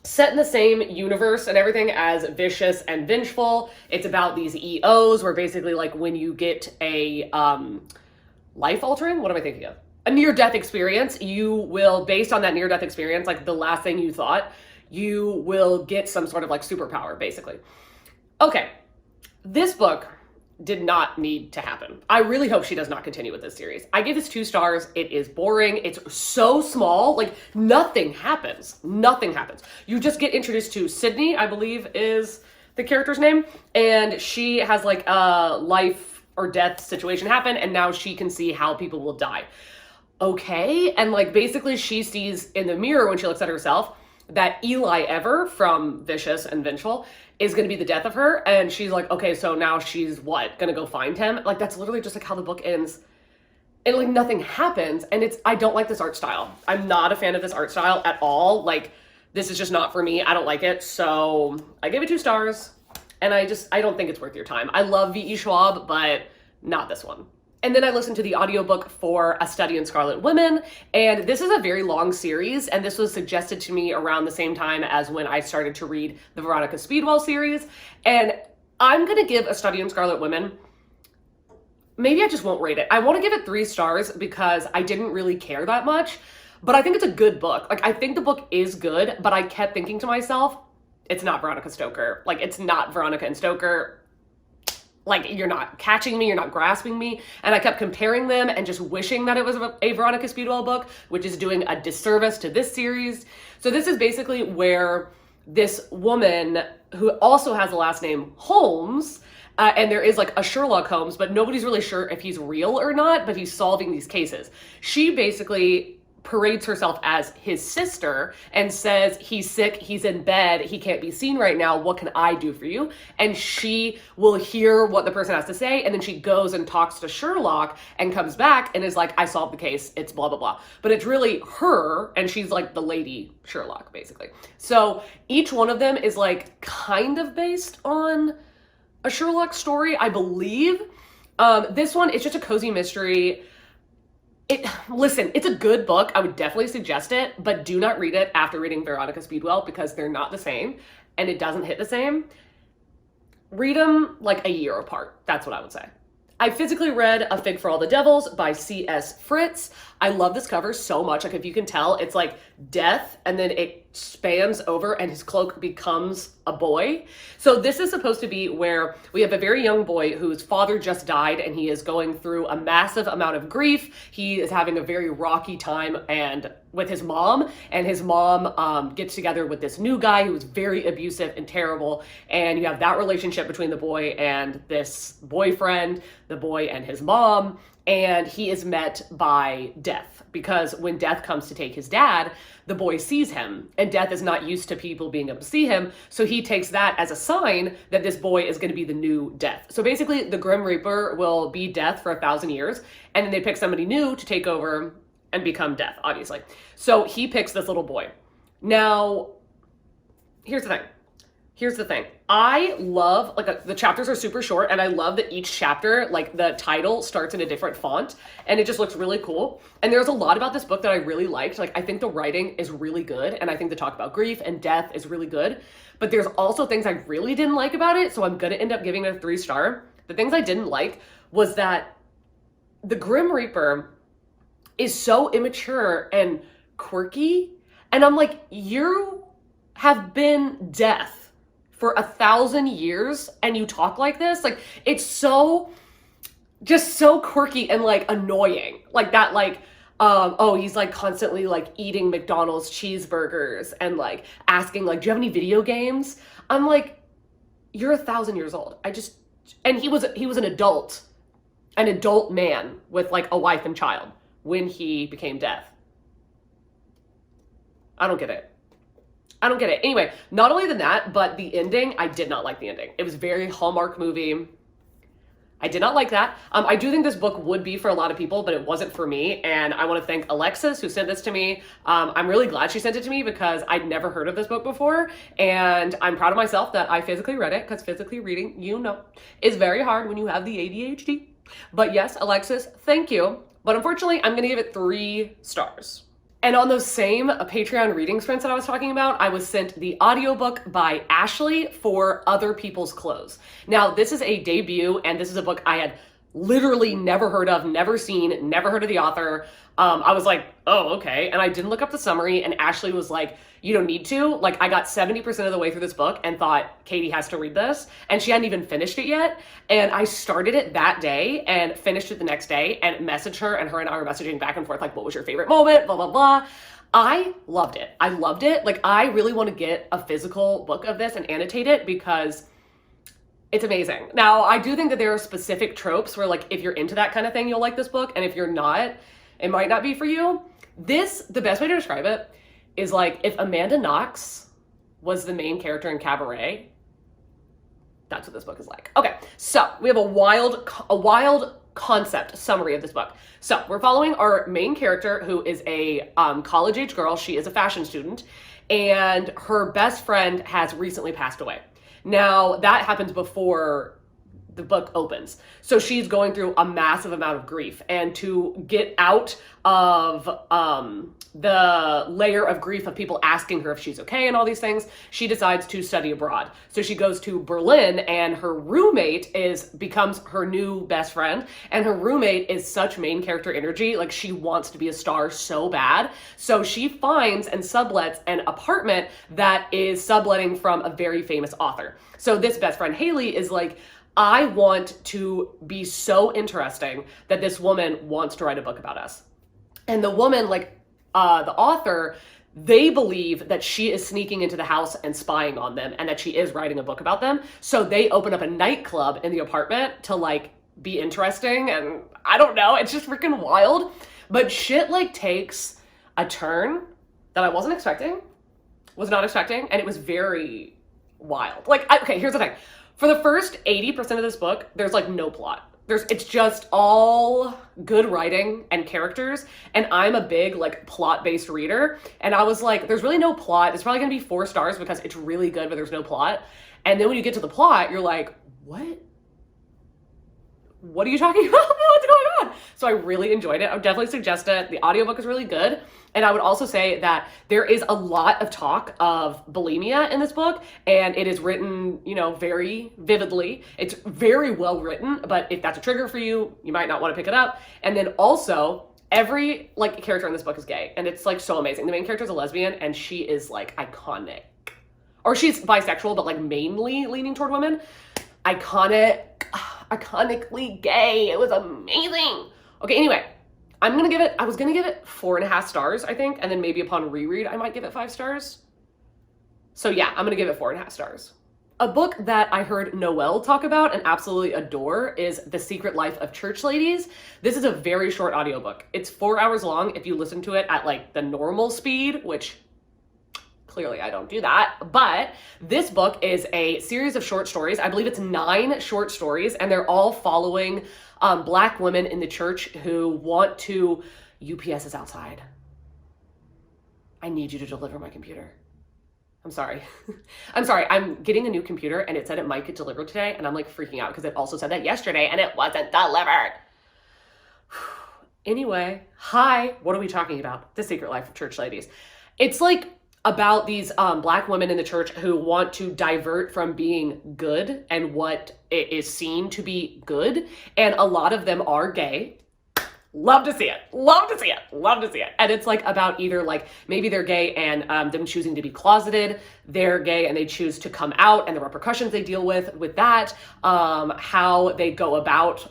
set in the same universe and everything as Vicious and Vengeful. It's about these EOs where basically like when you get a life-altering, what am I thinking of? A near-death experience, you will, based on that near-death experience, like the last thing you thought, you will get some sort of like superpower, basically. Okay, this book did not need to happen. I really hope she does not continue with this series. I gave this 2 stars. It is boring. It's so small. Like nothing happens. Nothing happens. You just get introduced to Sydney, I believe is the character's name. And she has like a life or death situation happen. And now she can see how people will die. Okay. And like basically she sees in the mirror when she looks at herself that Eli Ever from Vicious and Vengeful is going to be the death of her. And she's like, okay, so now she's what? Going to go find him? Like, that's literally just like how the book ends. And like nothing happens. And I don't like this art style. I'm not a fan of this art style at all. Like, this is just not for me. I don't like it. So I gave it 2 stars. And I don't think it's worth your time. I love V.E. Schwab, but not this one. And then I listened to the audiobook for A Study in Scarlet Women, and this is a very long series, and this was suggested to me around the same time as when I started to read the Veronica Speedwell series, and I'm gonna give A Study in Scarlet Women, maybe I just won't rate it. I want to give it 3 stars because I didn't really care that much, but I think it's a good book. Like, I think the book is good, but I kept thinking to myself, it's not Veronica Stoker. Like, it's not Veronica and Stoker. Like, you're not catching me, you're not grasping me. And I kept comparing them and just wishing that it was a Veronica Speedwell book, which is doing a disservice to this series. So this is basically where this woman, who also has the last name Holmes, And there is like a Sherlock Holmes, but nobody's really sure if he's real or not, but he's solving these cases. She basically parades herself as his sister and says, he's sick, he's in bed, he can't be seen right now, what can I do for you? And she will hear what the person has to say, and then she goes and talks to Sherlock and comes back and is like, I solved the case, it's blah, blah, blah. But it's really her, and she's like the lady Sherlock, basically. So each one of them is like kind of based on a Sherlock story, I believe. This one is just a cozy mystery. Listen, it's a good book. I would definitely suggest it, but do not read it after reading Veronica Speedwell because they're not the same and it doesn't hit the same. Read them like a year apart. That's what I would say. I physically read A Fig for All the Devils by C.S. Fritz. I love this cover so much. Like, if you can tell, it's like death and then it spans over and his cloak becomes a boy. So this is supposed to be where we have a very young boy whose father just died and he is going through a massive amount of grief. He is having a very rocky time and with his mom, and his mom gets together with this new guy who's very abusive and terrible. And you have that relationship between the boy and this boyfriend, the boy and his mom. And he is met by Death, because when Death comes to take his dad, the boy sees him, and Death is not used to people being able to see him, so he takes that as a sign that this boy is going to be the new Death. So basically, the Grim Reaper will be Death for 1,000 years, and then they pick somebody new to take over and become Death, obviously. So he picks this little boy. Now, here's the thing. I love, like, the chapters are super short, and I love that each chapter, like, the title starts in a different font, and it just looks really cool. And there's a lot about this book that I really liked. Like, I think the writing is really good, and I think the talk about grief and death is really good. But there's also things I really didn't like about it, so I'm gonna end up giving it a 3-star. The things I didn't like was that the Grim Reaper is so immature and quirky, and I'm like, you have been Death for 1,000 years and you talk like this? Like, it's so, just so quirky and like annoying. Like that, like, oh, he's like constantly like eating McDonald's cheeseburgers and like asking like, do you have any video games? I'm like, you're 1,000 years old. And he was an adult man with like a wife and child when he became Death. I don't get it. Anyway, not only than that, but the ending, I did not like the ending. It was very Hallmark movie. I did not like that. I do think this book would be for a lot of people, but it wasn't for me. And I want to thank Alexis who sent this to me. I'm really glad she sent it to me because I'd never heard of this book before. And I'm proud of myself that I physically read it, because physically reading, you know, is very hard when you have the ADHD. But yes, Alexis, thank you. But unfortunately, I'm going to give it 3 stars. And on those same Patreon reading sprints that I was talking about, I was sent the audiobook by Ashley for Other People's Clothes. Now, this is a debut, and this is a book I had literally never heard of, never seen, never heard of the author. I was like, oh, okay. And I didn't look up the summary, and Ashley was like, you don't need to. Like, I got 70% of the way through this book and thought, Katie has to read this. And she hadn't even finished it yet. And I started it that day and finished it the next day and messaged her, and her and I were messaging back and forth, like, what was your favorite moment, blah, blah, blah. I loved it. Like, I really want to get a physical book of this and annotate it because it's amazing. Now, I do think that there are specific tropes where, like, if you're into that kind of thing, you'll like this book. And if you're not, it might not be for you. The best way to describe it is like if Amanda Knox was the main character in Cabaret. That's what this book is like. Okay, so we have a wild concept summary of this book. So we're following our main character, who is a college-age girl. She is a fashion student, and her best friend has recently passed away. Now, that happens before the book opens. So she's going through a massive amount of grief, and to get out of the layer of grief of people asking her if she's okay and all these things, she decides to study abroad. So she goes to Berlin, and her roommate becomes her new best friend, and her roommate is such main character energy. Like, she wants to be a star so bad. So she finds and sublets an apartment that is subletting from a very famous author. So this best friend, Haley, is like, I want to be so interesting that this woman wants to write a book about us. And the woman, like, the author, they believe that she is sneaking into the house and spying on them and that she is writing a book about them. So they open up a nightclub in the apartment to like be interesting. And I don't know, it's just freaking wild. But shit like takes a turn that I wasn't expecting, was not expecting. And it was very wild. Like, okay, here's the thing. For the first 80% of this book, there's like no plot. It's just all good writing and characters. And I'm a big like plot-based reader. And I was like, there's really no plot. It's probably gonna be 4 stars because it's really good, but there's no plot. And then when you get to the plot, you're like, what? What are you talking about? What's going on? So I really enjoyed it. I would definitely suggest it. The audiobook is really good. And I would also say that there is a lot of talk of bulimia in this book, and it is written, you know, very vividly. It's very well written, but if that's a trigger for you, you might not want to pick it up. And then also, every like character in this book is gay, and it's like so amazing. The main character is a lesbian, and she is like iconic. Or she's bisexual, but like mainly leaning toward women. Iconically gay. It was amazing. Okay, anyway, I was gonna give it 4.5 stars, I think, and then maybe upon reread, I might give it 5 stars. So yeah, I'm gonna give it 4.5 stars. A book that I heard Noelle talk about and absolutely adore is The Secret Life of Church Ladies. This is a very short audiobook. It's 4 hours long if you listen to it at like the normal speed, which clearly I don't do that. But this book is a series of short stories. I believe it's 9 short stories, and they're all following Black women in the church who want to, UPS is outside. I need you to deliver my computer. I'm sorry. I'm sorry. I'm getting a new computer and it said it might get delivered today, and I'm like freaking out because it also said that yesterday and it wasn't delivered. Anyway, hi, what are we talking about? The Secret Life of Church Ladies. It's like about these Black women in the church who want to divert from being good and what is seen to be good. And a lot of them are gay. Love to see it. Love to see it. Love to see it. And it's like about either like maybe they're gay and them choosing to be closeted. They're gay and they choose to come out and the repercussions they deal with that. How they go about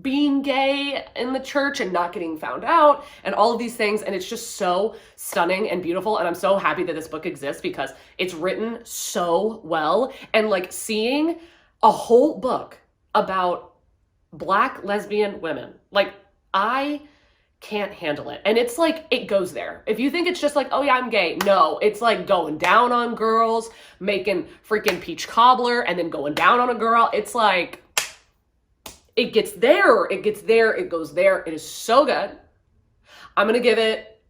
being gay in the church and not getting found out and all of these things. And it's just so stunning and beautiful. And I'm so happy that this book exists because it's written so well. And like seeing a whole book about Black lesbian women, like I can't handle it. And it's like, it goes there. If you think it's just like, oh yeah, I'm gay. No, it's like going down on girls, making freaking peach cobbler and then going down on a girl. It's like, it gets there, it gets there, it goes there. It is so good. I'm gonna give it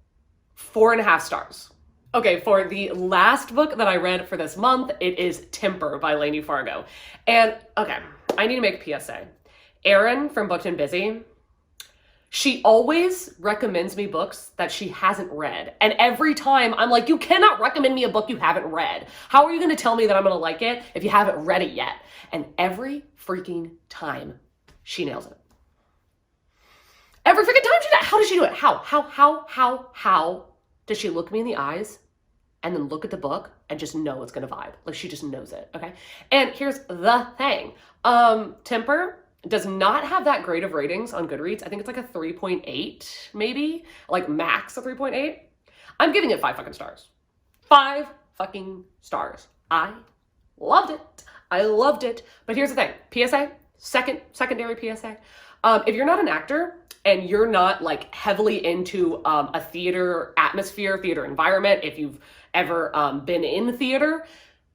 4.5 stars. Okay, for the last book that I read for this month, it is Temper by Layne Fargo. And okay, I need to make a PSA. Erin from Booked and Busy, she always recommends me books that she hasn't read. And every time I'm like, you cannot recommend me a book you haven't read. How are you gonna tell me that I'm gonna like it if you haven't read it yet? And every freaking time, she nails it. Every freaking time she does. How does she do it? How does she look me in the eyes and then look at the book and just know it's gonna vibe? Like she just knows it, okay? And here's the thing. Temper does not have that great of ratings on Goodreads. I think it's like a 3.8 maybe, like max a 3.8. I'm giving it 5 fucking stars. 5 fucking stars. I loved it. I loved it. But here's the thing, PSA, secondary PSA. If you're not an actor and you're not like heavily into a theater atmosphere, theater environment, if you've ever been in theater,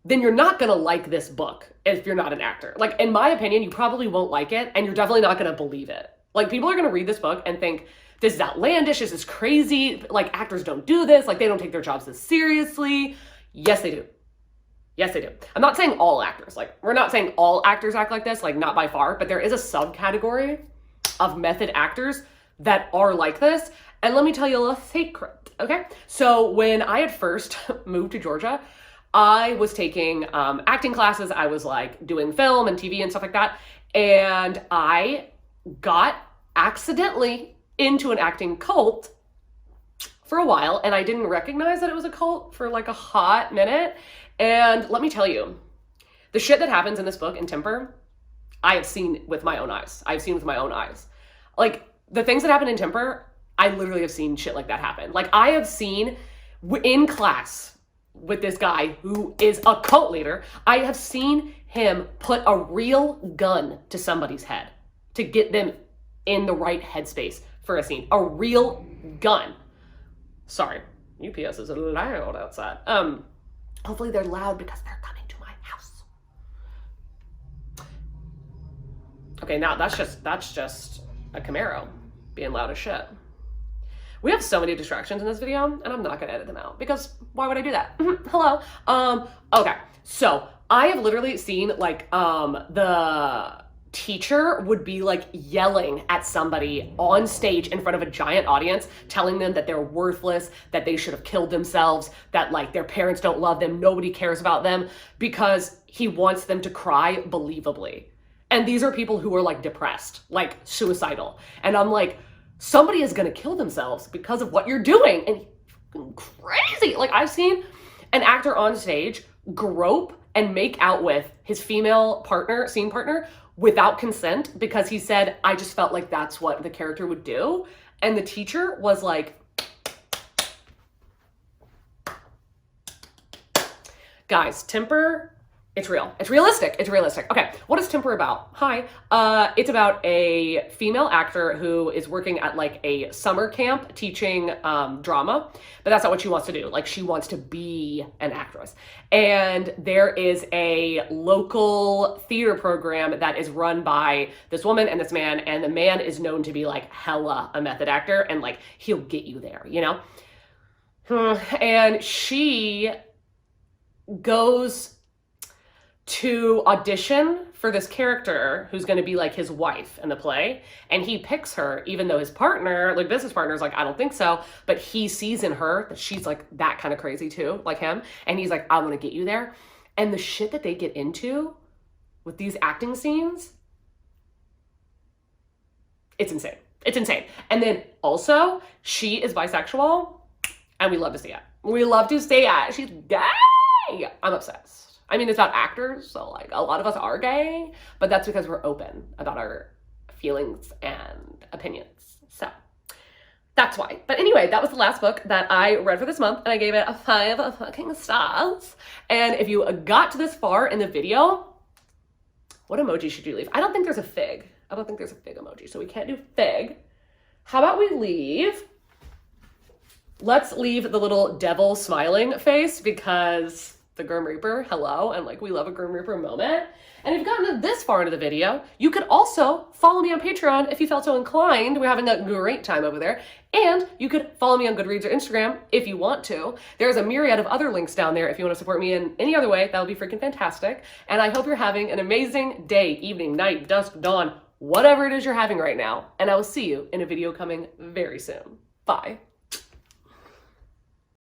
then you're not gonna like this book if you're not an actor. Like, in my opinion, you probably won't like it, and you're definitely not gonna believe it. Like, people are gonna read this book and think, this is outlandish, this is crazy, like, actors don't do this, like, they don't take their jobs this seriously. Yes, they do. Yes, they do. I'm not saying all actors, like, we're not saying all actors act like this, like, not by far, but there is a subcategory of method actors that are like this. And let me tell you a secret, okay? So when I had first moved to Georgia, I was taking acting classes. I was like doing film and TV and stuff like that. And I got accidentally into an acting cult for a while. And I didn't recognize that it was a cult for like a hot minute. And let me tell you, the shit that happens in this book in Temper, I have seen with my own eyes. I've seen with my own eyes. Like the things that happen in Temper, I literally have seen shit like that happen. Like, I have seen in class with this guy who is a cult leader, I have seen him put a real gun to somebody's head to get them in the right headspace for a scene. A real gun. Sorry, UPS is loud outside. Hopefully they're loud because they're coming to my house. Okay, now that's just a Camaro being loud as shit. We have so many distractions in this video, and I'm not gonna edit them out because why would I do that? Hello. Okay, so I have literally seen like the teacher would be like yelling at somebody on stage in front of a giant audience, telling them that they're worthless, that they should have killed themselves, that like their parents don't love them, nobody cares about them, because he wants them to cry believably. And these are people who are like depressed, like suicidal. And I'm like, somebody is gonna kill themselves because of what you're doing. And crazy. Like, I've seen an actor on stage grope and make out with his female partner, scene partner, without consent because he said, I just felt like that's what the character would do. And the teacher was like, guys, temper, it's real. It's realistic. It's realistic. Okay, what is temper about? Hi. It's about a female actor who is working at like a summer camp teaching drama, but that's not what she wants to do. Like, she wants to be an actress. And there is a local theater program that is run by this woman and this man, and the man is known to be like hella a method actor, and like he'll get you there, you know? And she goes to audition for this character who's going to be like his wife in the play, and he picks her even though his partner, like business partner, is like, I don't think so, but he sees in her that she's like that kind of crazy too, like him, and he's like, I want to get you there. And the shit that they get into with these acting scenes, it's insane. It's insane. And then also, she is bisexual, and we love to see it. We love to see it. She's gay. I'm obsessed. I mean, it's about actors, so like a lot of us are gay, but that's because we're open about our feelings and opinions. So that's why. But anyway, that was the last book that I read for this month, and I gave it a 5 fucking stars. And if you got to this far in the video, what emoji should you leave? I don't think there's a fig. I don't think there's a fig emoji, so we can't do fig. How about we leave? Let's leave the little devil smiling face because the Grim Reaper, hello, and like we love a Grim Reaper moment. And if you've gotten this far into the video, you could also follow me on Patreon if you felt so inclined. We're having a great time over there. And you could follow me on Goodreads or Instagram if you want to. There's a myriad of other links down there if you want to support me in any other way. That would be freaking fantastic. And I hope you're having an amazing day, evening, night, dusk, dawn, whatever it is you're having right now. And I will see you in a video coming very soon. Bye.